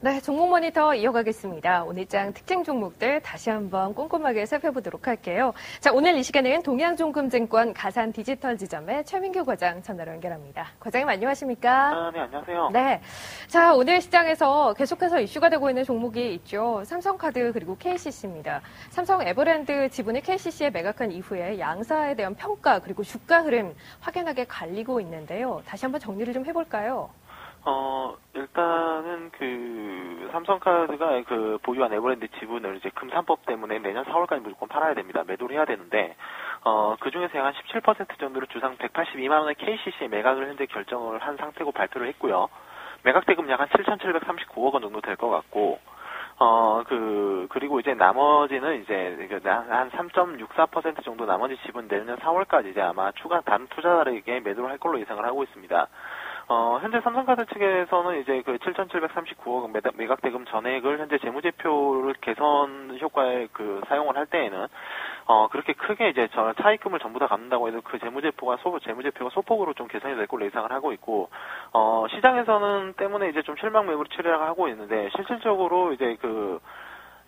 네, 종목 모니터 이어가겠습니다. 오늘장 특징 종목들 다시 한번 꼼꼼하게 살펴보도록 할게요. 자, 오늘 이 시간에는 동양종금증권 가산디지털지점의 최민규 과장 전화로 연결합니다. 과장님 안녕하십니까? 네, 안녕하세요. 네. 자, 오늘 시장에서 계속해서 이슈가 되고 있는 종목이 있죠. 삼성카드 그리고 KCC입니다. 삼성 에버랜드 지분을 KCC에 매각한 이후에 양사에 대한 평가 그리고 주가 흐름 확연하게 갈리고 있는데요. 다시 한번 정리를 좀 해볼까요? 일단은 삼성카드가 보유한 에버랜드 지분을 이제 금산법 때문에 내년 4월까지 무조건 팔아야 됩니다. 매도를 해야 되는데, 그 중에서 약 한 17% 정도를 주상 182만원의 KCC에 매각을 현재 결정을 한 상태고 발표를 했고요. 매각 대금 약 한 7,739억 원 정도 될 것 같고, 그리고 이제 나머지는 이제 한 3.64% 정도 나머지 지분 내년 4월까지 이제 아마 추가 다른 투자자에게 매도를 할 걸로 예상을 하고 있습니다. 현재 삼성카드 측에서는 이제 7,739억 매각 대금 전액을 현재 재무제표를 개선 효과에 사용을 할 때에는, 그렇게 크게 이제 차입금을 전부 다 갚는다고 해도 그 재무제표가 소폭으로 좀 개선이 될 걸로 예상을 하고 있고, 시장에서는 때문에 이제 좀 실망 매물이 출현을 하고 있는데, 실질적으로 이제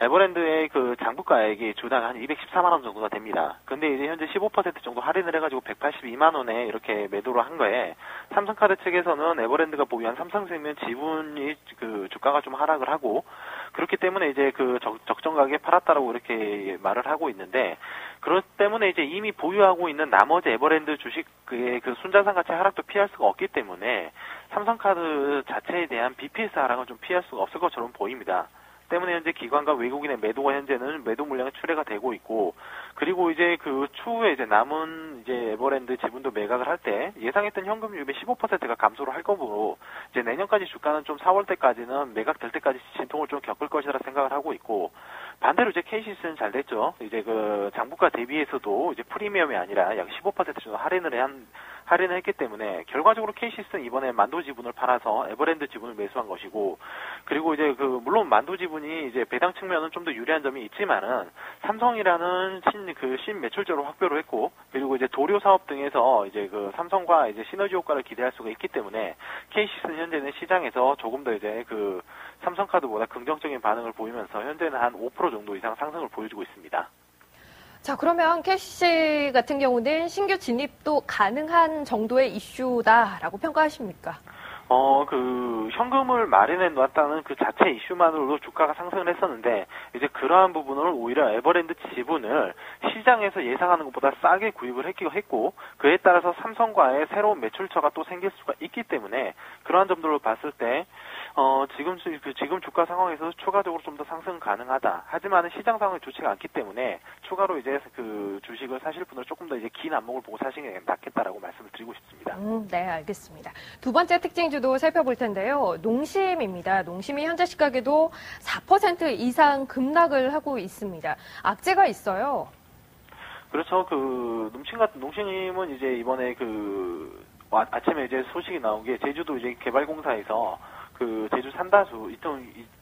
에버랜드의 장부가액이 주당 한 214만원 정도가 됩니다. 근데 이제 현재 15% 정도 할인을 해가지고 182만원에 이렇게 매도를 한 거에, 삼성카드 측에서는 에버랜드가 보유한 삼성생명 지분이 주가가 좀 하락을 하고, 그렇기 때문에 이제 적정 가격에 팔았다라고 이렇게 말을 하고 있는데, 그렇기 때문에 이제 이미 보유하고 있는 나머지 에버랜드 주식의 순자산 가치 하락도 피할 수가 없기 때문에, 삼성카드 자체에 대한 BPS 하락은 좀 피할 수가 없을 것처럼 보입니다. 때문에 현재 기관과 외국인의 매도가 현재는 매도 물량이 출회가 되고 있고, 그리고 이제 추후에 이제 남은 이제 에버랜드 지분도 매각을 할 때 예상했던 현금 유입의 15%가 감소를 할 거므로 이제 내년까지 주가는 좀 4월 때까지는 매각될 때까지 진통을 좀 겪을 것이라 생각을 하고 있고, 반대로 이제 KCC는 잘 됐죠. 이제 장부가 대비해서도 이제 프리미엄이 아니라 약 15% 정도 할인을 했기 때문에 결과적으로 KCC는 이번에 만도 지분을 팔아서 에버랜드 지분을 매수한 것이고, 그리고 이제 물론 만도 지분이 이제 배당 측면은 좀 더 유리한 점이 있지만은 삼성이라는 신 매출적으로 확보를 했고, 그리고 이제 도료 사업 등에서 이제 삼성과 이제 시너지 효과를 기대할 수가 있기 때문에 KCC는 현재는 시장에서 조금 더 이제 삼성카드보다 긍정적인 반응을 보이면서 현재는 한 5% 정도 이상 상승을 보여주고 있습니다. 자, 그러면 KCC 같은 경우는 신규 진입도 가능한 정도의 이슈다라고 평가하십니까? 현금을 마련해 놨다는 그 자체 이슈만으로도 주가가 상승을 했었는데, 이제 그러한 부분을 오히려 에버랜드 지분을 시장에서 예상하는 것보다 싸게 구입을 했고, 그에 따라서 삼성과의 새로운 매출처가 또 생길 수가 있기 때문에, 그러한 점들로 봤을 때, 지금 주가 상황에서 추가적으로 좀 더 상승 가능하다. 하지만 시장 상황이 좋지가 않기 때문에, 추가로 이제 주식을 사실 분들 조금 더 이제 긴 안목을 보고 사시는 게 낫겠다라고 말씀을 드리고 싶습니다. 네, 알겠습니다. 두 번째 특징주도 살펴볼 텐데요. 농심입니다. 농심이 현재 시각에도 4% 이상 급락을 하고 있습니다. 악재가 있어요. 그렇죠. 농심은 이제 이번에 아침에 이제 소식이 나온 게 제주도 이제 개발공사에서 제주 산다수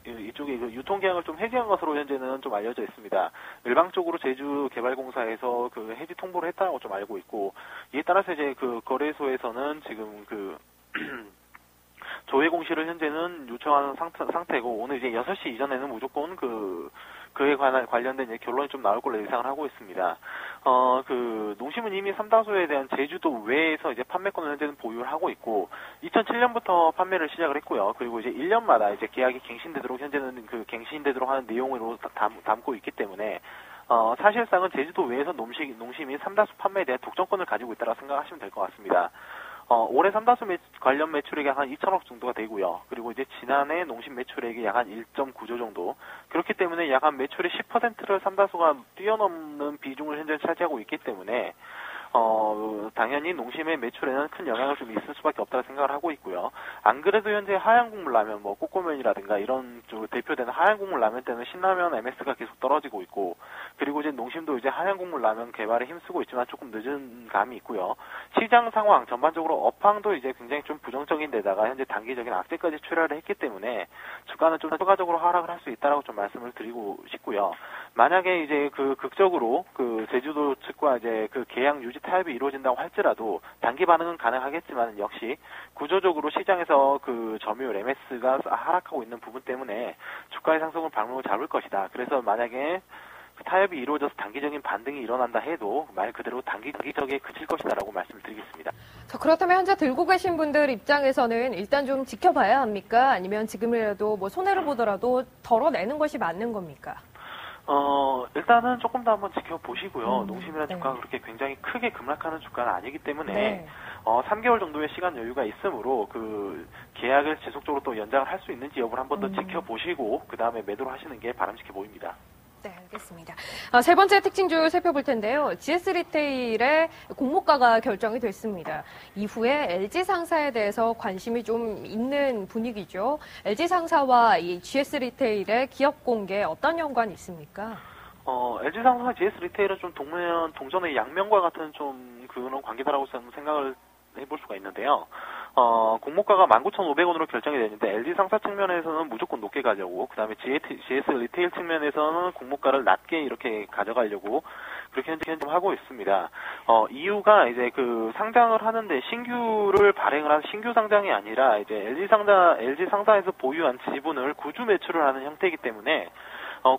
이쪽에 유통기한을 좀 해지한 것으로 현재는 좀 알려져 있습니다. 일방적으로 제주 개발공사에서 해지 통보를 했다고 좀 알고 있고, 이에 따라서 이제 거래소에서는 지금 조회 공시를 현재는 요청하는 상태고, 오늘 이제 6시 이전에는 무조건 그에 관련된 이제 결론이 좀 나올 걸로 예상을 하고 있습니다. 농심은 이미 삼다수에 대한 제주도 외에서 이제 판매권을 현재는 보유를 하고 있고, 2007년부터 판매를 시작을 했고요. 그리고 이제 1년마다 이제 계약이 갱신되도록 현재는 갱신되도록 하는 내용으로 담고 있기 때문에, 사실상은 제주도 외에서 농심이 삼다수 판매에 대한 독점권을 가지고 있다고 생각하시면 될 것 같습니다. 올해 삼다수 관련 매출액이 약 한 2천억 정도가 되고요. 그리고 이제 지난해 농심 매출액이 약 한 1.9조 정도. 그렇기 때문에 약 한 매출의 10%를 삼다수가 뛰어넘는 비중을 현재 차지하고 있기 때문에, 당연히 농심의 매출에는 큰 영향을 좀 있을 수밖에 없다고 생각을 하고 있고요. 안 그래도 현재 하얀국물 라면, 꼬꼬면이라든가 이런 대표되는 하얀국물 라면 때는 신라면 MS가 계속 떨어지고 있고, 그리고 이제 농심도 이제 하얀국물 라면 개발에 힘쓰고 있지만 조금 늦은 감이 있고요. 시장 상황 전반적으로 업황도 이제 굉장히 좀 부정적인 데다가 현재 단기적인 악재까지 출현을 했기 때문에 주가는 좀 추가적으로 하락을 할 수 있다라고 좀 말씀을 드리고 싶고요. 만약에 이제 그 극적으로 그 제주도 측과 이제 그 계약 유지 타협이 이루어진다고 할지라도 단기 반응은 가능하겠지만 역시 구조적으로 시장에서 그 점유율 MS가 하락하고 있는 부분 때문에 주가의 상승을 발목을 잡을 것이다. 그래서 만약에 타협이 이루어져서 단기적인 반등이 일어난다 해도 말 그대로 단기적에 그칠 것이다라고 말씀을 드리겠습니다. 자, 그렇다면 현재 들고 계신 분들 입장에서는 일단 좀 지켜봐야 합니까? 아니면 지금이라도 뭐 손해를 보더라도 덜어내는 것이 맞는 겁니까? 일단은 조금 더 한번 지켜보시고요. 농심이라는 네. 주가가 그렇게 굉장히 크게 급락하는 주가는 아니기 때문에 네. 3개월 정도의 시간 여유가 있으므로 그 계약을 지속적으로 또 연장을 할 수 있는지 여부를 한번 더 지켜보시고 그 다음에 매도를 하시는 게 바람직해 보입니다. 네, 알겠습니다. 세 번째 특징주 살펴볼 텐데요. GS 리테일의 공모가가 결정이 됐습니다. 이후에 LG 상사에 대해서 관심이 좀 있는 분위기죠. LG 상사와 이 GS 리테일의 기업 공개 어떤 연관이 있습니까? LG 상사와 GS 리테일은 좀 동전의 양면과 같은 좀 그런 관계다라고 저는 생각을 해볼 수가 있는데요. 공모가가 19,500원으로 결정이 되는데 LG 상사 측면에서는 무조건 높게 가려고, 그 다음에 GS 리테일 측면에서는 공모가를 낮게 이렇게 가져가려고 그렇게 현재 하고 있습니다. 이유가 이제 그 상장을 하는데 신규를 발행을 한 신규 상장이 아니라 이제 LG 상사에서 보유한 지분을 구주 매출을 하는 형태이기 때문에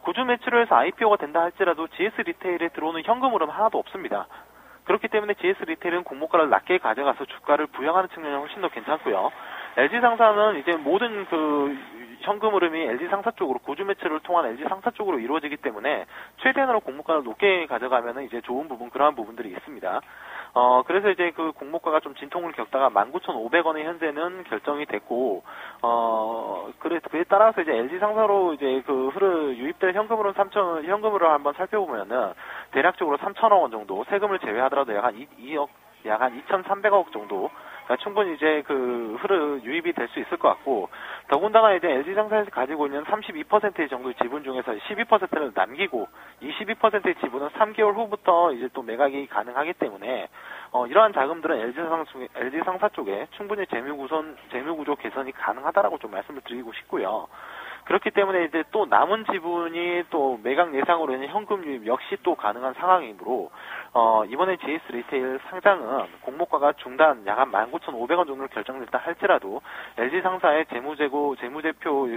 구주 매출을 해서 IPO가 된다 할지라도 GS 리테일에 들어오는 현금 흐름 하나도 없습니다. 그렇기 때문에 GS 리테일은 공모가를 낮게 가져가서 주가를 부양하는 측면이 훨씬 더 괜찮고요. LG 상사는 이제 모든 그 현금 흐름이 LG 상사 쪽으로 구주 매출을 통한 LG 상사 쪽으로 이루어지기 때문에 최대한으로 공모가를 높게 가져가면은 이제 좋은 부분 그러한 부분들이 있습니다. 그래서 이제 그 공모가가 좀 진통을 겪다가 19,500원에 현재는 결정이 됐고, 그에 따라서 이제 LG 상사로 이제 그 유입될 현금으로 현금으로 한번 살펴보면은 대략적으로 3,000억 원 정도, 세금을 제외하더라도 약 한 2,300억 정도, 충분히 이제 그 유입이 될 수 있을 것 같고, 더군다나 이제 LG 상사에서 가지고 있는 32% 정도의 지분 중에서 12%를 남기고, 이 12%의 지분은 3개월 후부터 이제 또 매각이 가능하기 때문에, 이러한 자금들은 LG 상사 쪽에 충분히 재무 구조 개선이 가능하다라고 좀 말씀을 드리고 싶고요. 그렇기 때문에 이제 또 남은 지분이 또 매각 예상으로 있는 현금 유입 역시 또 가능한 상황이므로, 이번에 GS 리테일 상장은 공모가가 중단 약 한 19,500원 정도로 결정됐다 할지라도 LG 상사의 재무제표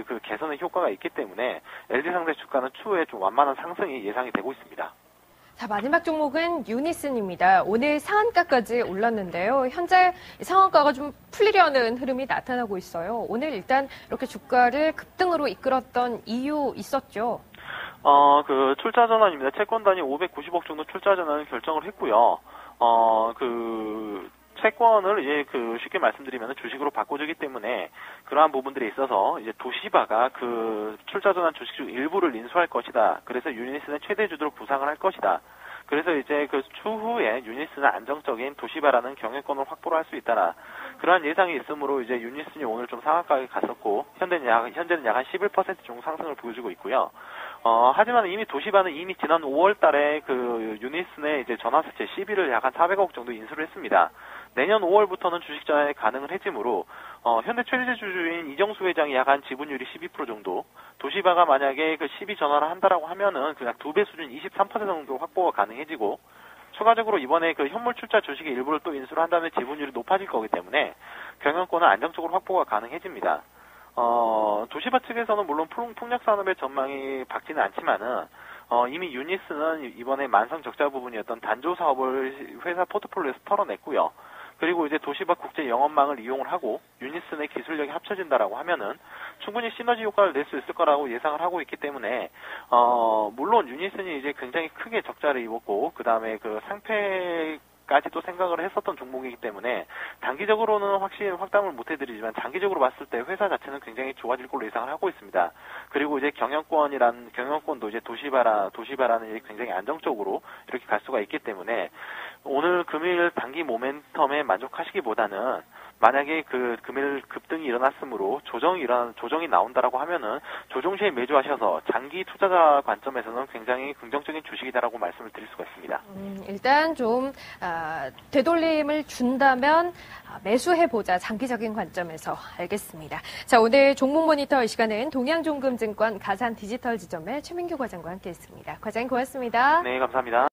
그 개선의 효과가 있기 때문에 LG 상사의 주가는 추후에 좀 완만한 상승이 예상이 되고 있습니다. 자, 마지막 종목은 유니슨입니다. 오늘 상한가까지 올랐는데요. 현재 상한가가 좀 풀리려는 흐름이 나타나고 있어요. 오늘 일단 이렇게 주가를 급등으로 이끌었던 이유 있었죠? 그 출자 전환입니다. 채권 단위 590억 정도 출자 전환을 결정을 했고요. 그 채권을 이제 그 쉽게 말씀드리면 주식으로 바꿔주기 때문에 그러한 부분들이 있어서 이제 도시바가 그 출자 전환 주식 중 일부를 인수할 것이다. 그래서 유니슨의 최대 주주로 부상을 할 것이다. 그래서 이제 그 추후에 유니슨은 안정적인 도시바라는 경영권을 확보를 할 수 있다라 그러한 예상이 있으므로 이제 유니슨이 오늘 좀 상한가에 갔었고 현재는 약 한 11% 정도 상승을 보여주고 있고요. 하지만 이미 도시바는 이미 지난 5월 달에 그 유니슨의 이제 전환사채 시비를 약 한 400억 정도 인수를 했습니다. 내년 5월부터는 주식 전환이 가능을 해지므로 현대 최대 주주인 이정수 회장이 약 한 지분율이 12% 정도, 도시바가 만약에 그 시비 전환을 한다라고 하면은 그냥 2배 수준 23% 정도 확보가 가능해지고, 추가적으로 이번에 그 현물 출자 주식의 일부를 또 인수를 한다면 지분율이 높아질 거기 때문에 경영권은 안정적으로 확보가 가능해집니다. 도시바 측에서는 물론 풍력 산업의 전망이 밝지는 않지만은 이미 유니스는 이번에 만성 적자 부분이었던 단조 사업을 회사 포트폴리오에서 털어냈고요. 그리고 이제 도시바 국제 영업망을 이용을 하고 유니슨의 기술력이 합쳐진다라고 하면은 충분히 시너지 효과를 낼 수 있을 거라고 예상을 하고 있기 때문에 물론 유니슨이 이제 굉장히 크게 적자를 입었고 그 다음에 그 상패까지도 생각을 했었던 종목이기 때문에 단기적으로는 확실히 확담을 못 해드리지만 장기적으로 봤을 때 회사 자체는 굉장히 좋아질 걸로 예상을 하고 있습니다. 그리고 이제 경영권도 이제 도시바라는 굉장히 안정적으로 이렇게 갈 수가 있기 때문에 오늘 금일 단기 모멘텀에 만족하시기보다는 만약에 그 금일 급등이 일어났으므로 조정이 나온다라고 하면은 조정 시에 매수하셔서 장기 투자자 관점에서는 굉장히 긍정적인 주식이다라고 말씀을 드릴 수가 있습니다. 일단 좀 되돌림을 준다면 매수해보자. 장기적인 관점에서. 알겠습니다. 자, 오늘 종목 모니터 이 시간은 동양종금증권 가산디지털지점의 최민규 과장과 함께했습니다. 과장님 고맙습니다. 네, 감사합니다.